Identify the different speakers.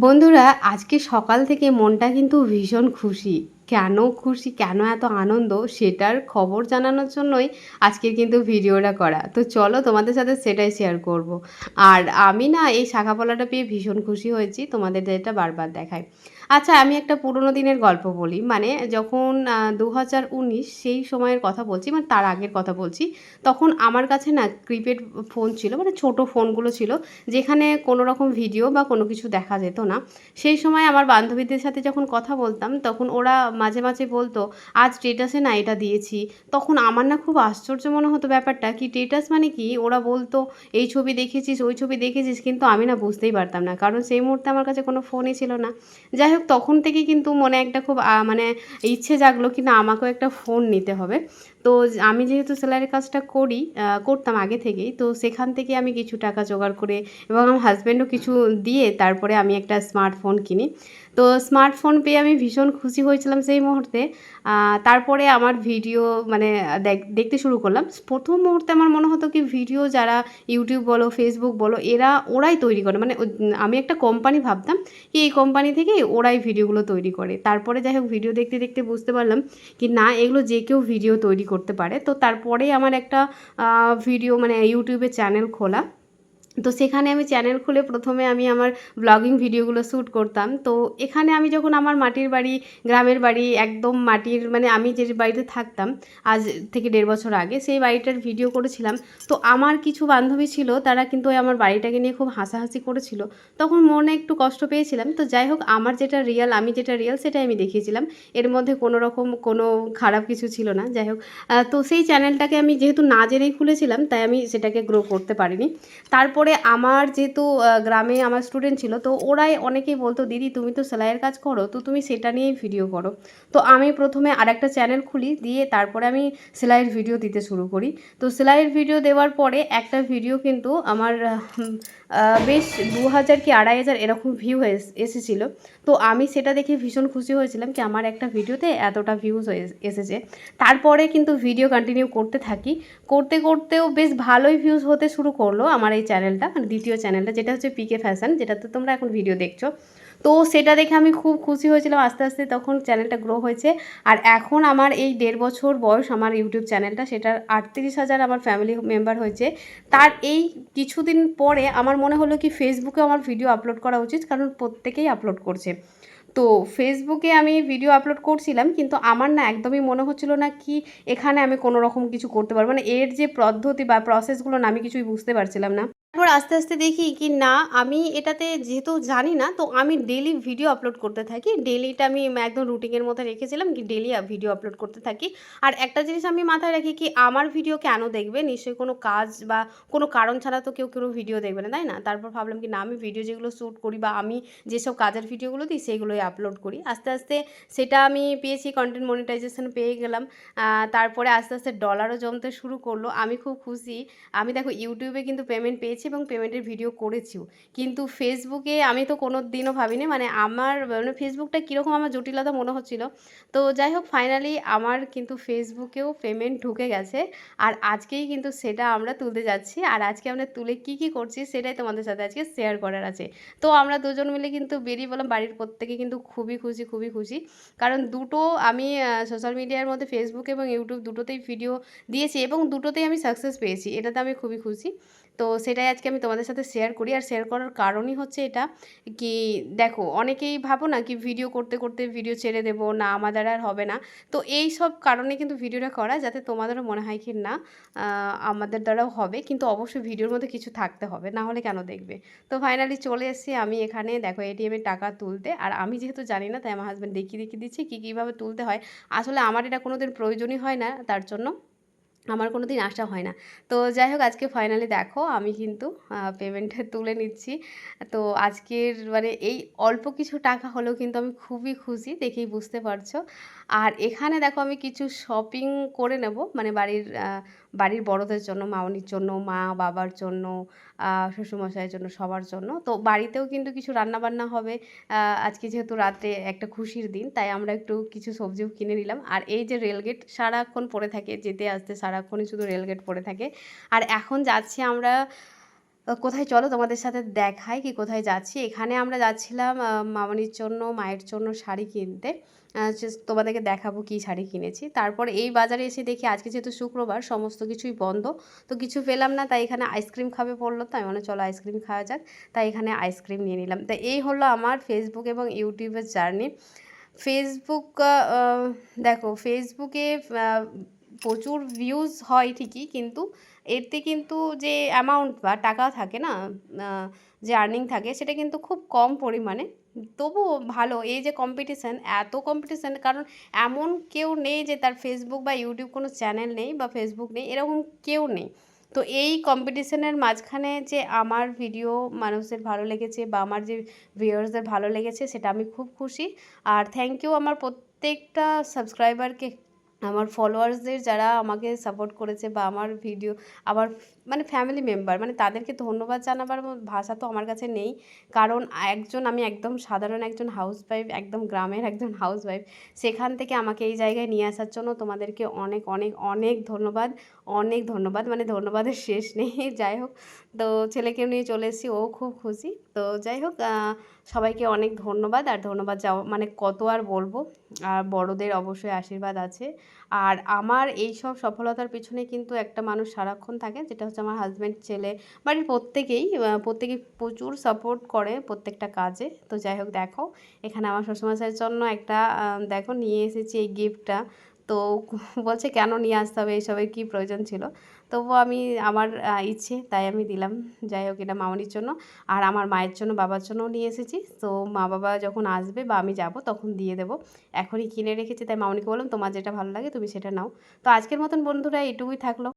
Speaker 1: বন্ধুরা, আজকে সকাল থেকে মনটা কিন্তু ভীষণ খুশি। কেন খুশি, কেন এত আনন্দ সেটার খবর জানানোর জন্যই আজকের কিন্তু ভিডিওটা করা। তো চলো তোমাদের সাথে সেটাই শেয়ার করব। আর আমি না এই শাঁখাপলাটা পেয়ে ভীষণ খুশি হয়েছি, তোমাদের যেটা বারবার দেখাই। আচ্ছা, আমি একটা পুরোনো দিনের গল্প বলি। মানে যখন ২০১৯ সেই সময়ের কথা বলছি, মানে তার আগের কথা বলছি। তখন আমার কাছে না কিপ্যাড ফোন ছিল, মানে ছোট ফোনগুলো ছিল। যেখানে কোনো রকম ভিডিও বা কোনো কিছু দেখা যেত না। সেই সময় আমার বান্ধবীদের সাথে যখন কথা বলতাম, তখন ওরা মাঝে, মাঝে বলতো, "আজ স্টেটাসে না এটা দিয়েছি।" তখন আমার না খুব আশ্চর্য মনে হতো ব্যাপারটা, কি স্টেটাস মানে কি? ওরা বলতো, "এই ছবি দেখেছিস, ওই ছবি দেখেছিস?" কিন্তু আমি না বুঝতেই পারতাম না। কারণ সেই মুহূর্তে আমার কাছে কোনো ফোনই ছিল না। যাই হোক, তখন থেকেই কিন্তু মনে একটা খুব মানে ইচ্ছে জাগলো কি না আমাকেও একটা ফোন নিতে হবে। তো আমি যেহেতু সেলাইয়ের কাজটা করি, করতাম আগে থেকেই। তো সেখান থেকে আমি কিছু টাকা জোগাড় করে এবং আমার হাসব্যান্ডও কিছু দিয়ে তারপরে আমি একটা স্মার্টফোন কিনি। তো স্মার্টফোন পেয়ে আমি ভীষণ খুশি হয়েছিলাম সেই মুহূর্তে। তারপরে আমার ভিডিও মানে দেখতে শুরু করলাম। ১ম মুহূর্তে আমার মনে হতো কি ভিডিও যারা YouTube বলো, Facebook বলো ওরাই তৈরি করে। মানে আমি একটা কোম্পানি ভাবতাম কি এই কোম্পানি থেকেই ওরাই ভিডিওগুলো তৈরি করে। তারপরে যাই হোক ভিডিও দেখতে, দেখতে বুঝতে পারলাম কি না এগুলো যে কেউ ভিডিও তৈরি করতে পারে। তো তারপরেই আমার একটা ভিডিও মানে YouTube এ চ্যানেল খোলা। তো সেখানে আমি চ্যানেল খুলে ১ম এ আমি আমার ব্লগিং ভিডিওগুলো শ্যুট করতাম। তো এখানে আমি যখন আমার মাটির বাড়ি, গ্রামের বাড়ি একদম মাটির মানে আমি যে বাড়িতে থাকতাম আজ থেকে ১.৫ বছর আগে, সেই বাড়িটার ভিডিও করেছিলাম। তো আমার কিছু বান্ধবী ছিল তারা কিন্তু ওই আমার বাড়িটাকে নিয়ে খুব হাসাহাসি করেছিল। তখন মনে একটু কষ্ট পেয়েছিলাম। তো যাই হোক আমার যেটা রিয়াল, আমি যেটা রিয়াল সেটাই আমি দেখিয়েছিলাম। এর মধ্যে কোনো রকম কোনো খারাপ কিছু ছিল না। যাই হোক তো সেই চ্যানেলটাকে আমি যেহেতু না জেনেই খুলেছিলাম তাই আমি সেটাকে গ্রো করতে পারিনি। তারপরে আমার যেহেতু গ্রামে আমার স্টুডেন্ট ছিল, তো ওরাই অনেকেই বলতো, "দিদি তুমি তো সেলাইয়ের কাজ করো, তো তুমি সেটা নিয়েই ভিডিও করো।" তো আমি ১ম এ আরেকটা চ্যানেল খুলি, দিয়ে তারপরে আমি সেলাইয়ের ভিডিও দিতে শুরু করি। তো সেলাইয়ের ভিডিও দেওয়ার পরে একটা ভিডিও কিন্তু আমার বেশ ২,০০০ কি ২,৫০০ এরকম ভিউ এসেছিল। তো আমি সেটা দেখে ভীষণ খুশি হয়েছিলাম কি আমার একটা ভিডিওতে এতটা ভিউজ এসেছে। তারপরে কিন্তু ভিডিও কন্টিনিউ করতে থাকি। করতে, করতেও বেশ ভালোই ভিউজ হতে শুরু করলো আমার এই চ্যানেলটা, মানে দ্বিতীয় চ্যানেলটা যেটা হচ্ছে পিকে ফ্যাশন, যেটাতে তোমরা এখন ভিডিও দেখছো। তো সেটা দেখে আমি খুব খুশি হয়েছিলাম। আস্তে, আস্তে তখন চ্যানেলটা গ্রো হয়েছে। আর এখন আমার এই ১.৫ বছর বয়স আমার ইউটিউব চ্যানেলটা, সেটার ৩৮,০০০ আমার ফ্যামিলি মেম্বার হয়েছে। তার এই কিছুদিন পরে আমার মনে হলো কি ফেসবুকে আমার ভিডিও আপলোড করা উচিত, কারণ প্রত্যেকেই আপলোড করছে। তো ফেসবুকে আমি ভিডিও আপলোড করছিলাম, কিন্তু আমার না একদমই মনে হচ্ছিল না কি এখানে আমি কোনো রকম কিছু করতে পারবো। মানে এর যে পদ্ধতি বা প্রসেসগুলো না আমি কিছুই বুঝতে পারছিলাম না। তারপর আস্তে, আস্তে দেখি কি না আমি এটাতে যেহেতু জানি না, তো আমি ডেইলি ভিডিও আপলোড করতে থাকি। ডেইলিটা আমি একদম রুটিনের মধ্যে রেখেছিলাম কি ডেইলি ভিডিও আপলোড করতে থাকি। আর একটা জিনিস আমি মাথায় রাখি কি আমার ভিডিও কেন দেখবে? নিশ্চয়ই কোনো কাজ বা কোনো কারণ ছাড়া তো কেউ কোনো ভিডিও দেখবে না, তাই না? তারপর ভাবলাম কি না আমি ভিডিও যেগুলো শ্যুট করি বা আমি যেসব কাজের ভিডিওগুলো দিই সেগুলোই আপলোড করি। আস্তে, আস্তে সেটা আমি পেয়েছি, কনটেন্ট মনিটাইজেশন পেয়ে গেলাম। তারপরে আস্তে, আস্তে ডলারও জমতে শুরু করলো। আমি খুব খুশি। আমি দেখো ইউটিউবে কিন্তু পেমেন্ট পেয়েছি এবং পেমেন্টের ভিডিও করেছিও। কিন্তু ফেসবুকে আমি তো কোনো দিনও ভাবিনি, মানে আমার মানে ফেসবুকটা কীরকম আমার জটিলতা মনে হচ্ছিল। তো যাই হোক ফাইনালি আমার কিন্তু ফেসবুকেও পেমেন্ট ঢুকে গেছে। আর আজকেই কিন্তু সেটা আমরা তুলতে যাচ্ছি। আর আজকে আমরা তুলে কী, কী করছি সেটাই তোমাদের সাথে আজকে শেয়ার করার আছে। তো আমরা দুজন মিলে কিন্তু বেরিয়ে পড়লাম। বাড়ির প্রত্যেকে কিন্তু খুবই খুশি, খুবই খুশি। কারণ দুটো আমি সোশ্যাল মিডিয়ার মধ্যে ফেসবুক এবং ইউটিউব দুটোতেই ভিডিও দিয়েছি এবং দুটোতেই আমি সাকসেস পেয়েছি। এটাতে আমি খুবই খুশি। তো সেটাই আজকে আমি তোমাদের সাথে শেয়ার করি। আর শেয়ার করার কারণই হচ্ছে এটা, কি দেখো অনেকেই ভাবো না কি ভিডিও করতে, করতে ভিডিও ছেড়ে দেব, না আমার দ্বারা আর হবে না। তো এইসব কারণে কিন্তু ভিডিওটা করা, যাতে তোমাদেরও মনে হয় কি না আমাদের দ্বারাও হবে। কিন্তু অবশ্যই ভিডিওর মধ্যে কিছু থাকতে হবে, না হলে কেন দেখবে? তো ফাইনালি চলে এসেছি আমি এখানে, দেখো এটিএমের টাকা তুলতে। আর আমি যেহেতু জানি না তাই আমার হাসব্যান্ড দেখিয়ে, দেখিয়ে দিচ্ছে কীভাবে তুলতে হয়। আসলে আমার এটা কোনোদিন প্রয়োজনই হয় না, তার জন্য আমার কোনো দিন আসা হয় না। তো যাই হোক আজকে ফাইনালি দেখো আমি কিন্তু পেমেন্টটা তুলে নিচ্ছি। তো আজকের মানে এই অল্প কিছু টাকা হলেও কিন্তু আমি খুবই খুশি, দেখেই বুঝতে পারছো। আর এখানে দেখো আমি কিছু শপিং করে নেব, মানে বাড়ির বড়দের জন্য, মামনির জন্য, মা-বাবার জন্য, শ্বশুরমশাইয়ের জন্য, সবার জন্য। তো বাড়িতেও কিন্তু কিছু রান্নাবান্না হবে। আজকে যেহেতু রাতে একটা খুশির দিন, তাই আমরা একটু কিছু সবজিও কিনে নিলাম। আর এই যে রেলগেট সারাক্ষণ পড়ে থাকে, যেতে আসতে সারাক্ষণই শুধু রেলগেট পড়ে থাকে। আর এখন যাচ্ছি আমরা কোথায় চলো তোমাদের সাথে দেখাই কি কোথায় যাচ্ছি। এখানে আমরা যাচ্ছিলাম মামনির জন্য, মায়ের জন্য শাড়ি কিনতে। তোমাদেরকে দেখাবো কী শাড়ি কিনেছি। তারপর এই বাজারে এসে দেখি আজকে যেহেতু শুক্রবার সমস্ত কিছুই বন্ধ, তো কিছু পেলাম না, তাই এখানে আইসক্রিম খাবে বললো, তো আমি চলো আইসক্রিম খাওয়া যাক, তাই এখানে আইসক্রিম নিয়ে নিলাম। তো এই হলো আমার ফেসবুক এবং ইউটিউবের জার্নি। ফেসবুক দেখো ফেসবুকে প্রচুর ভিউজ হয় ঠিকই, কিন্তু এতে কিন্তু যে অ্যামাউন্ট বা টাকা থাকে না, যে আর্নিং থাকে, সেটা কিন্তু খুব কম পরিমাণে। তবুও ভালো, এই যে কম্পিটিশান, এত কম্পিটিশান, কারণ এমন কেউ নেই যে তার ফেসবুক বা ইউটিউব কোনো চ্যানেল নেই বা ফেসবুক নেই, এরকম কেউ নেই। তো এই কম্পিটিশানের মাঝখানে যে আমার ভিডিও মানুষের ভালো লেগেছে বা আমার যে ভিউয়ার্সদের ভালো লেগেছে, সেটা আমি খুব খুশি। আর থ্যাংক ইউ আমার প্রত্যেকটা সাবস্ক্রাইবারকে, আমার ফলোয়ার্সদের যারা আমাকে সাপোর্ট করেছে বা আমার ভিডিও, আমার মানে ফ্যামিলি মেম্বার, মানে তাদেরকে ধন্যবাদ জানাবার ভাষা তো আমার কাছে নেই। কারণ আমি একদম সাধারণ একজন হাউসওয়াইফ, একদম গ্রামের একজন হাউসওয়াইফ, সেখান থেকে আমাকে এই জায়গায় নিয়ে আসার জন্য তোমাদেরকে অনেক অনেক অনেক ধন্যবাদ, অনেক ধন্যবাদ, মানে ধন্যবাদের শেষ নেই। যাই হোক, তো ছেলেকেও নিয়ে চলে এসেছি, ও খুব খুশি। তো যাই হোক, সবাইকে অনেক ধন্যবাদ। আর ধন্যবাদ যাও মানে কত আর বলবো, আর বড়দের অবশ্যই আশীর্বাদ আছে। আর আমার এই সব সফলতার পিছনে কিন্তু একটা মানুষ সারাক্ষণ থাকে, যেটা হচ্ছে আমার হাজব্যান্ড, ছেলে, বাড়ির প্রত্যেকেই প্রচুর সাপোর্ট করে প্রত্যেকটা কাজে। তো যাই হোক, দেখো এখানে আমার শ্বশুরমশাইয়ের জন্য একটা দেখো নিয়ে এসেছি এই গিফটটা। তো বলছে কেন নিয়ে আসতে হবে, এইসবের কী প্রয়োজন ছিল। তবুও আমি আমার ইচ্ছে, তাই আমি দিলাম। যাই হোক, এটা মামনির জন্য, আর আমার মায়ের জন্য, বাবার জন্যও নিয়ে এসেছি। তো মা বাবা যখন আসবে বা আমি যাব তখন দিয়ে দেবো। এখনই কিনে রেখেছি, তাই মামনিকে বললাম তোমার যেটা ভালো লাগে তুমি সেটা নাও। তো আজকের মতন বন্ধুরা এটুকুই থাকলো।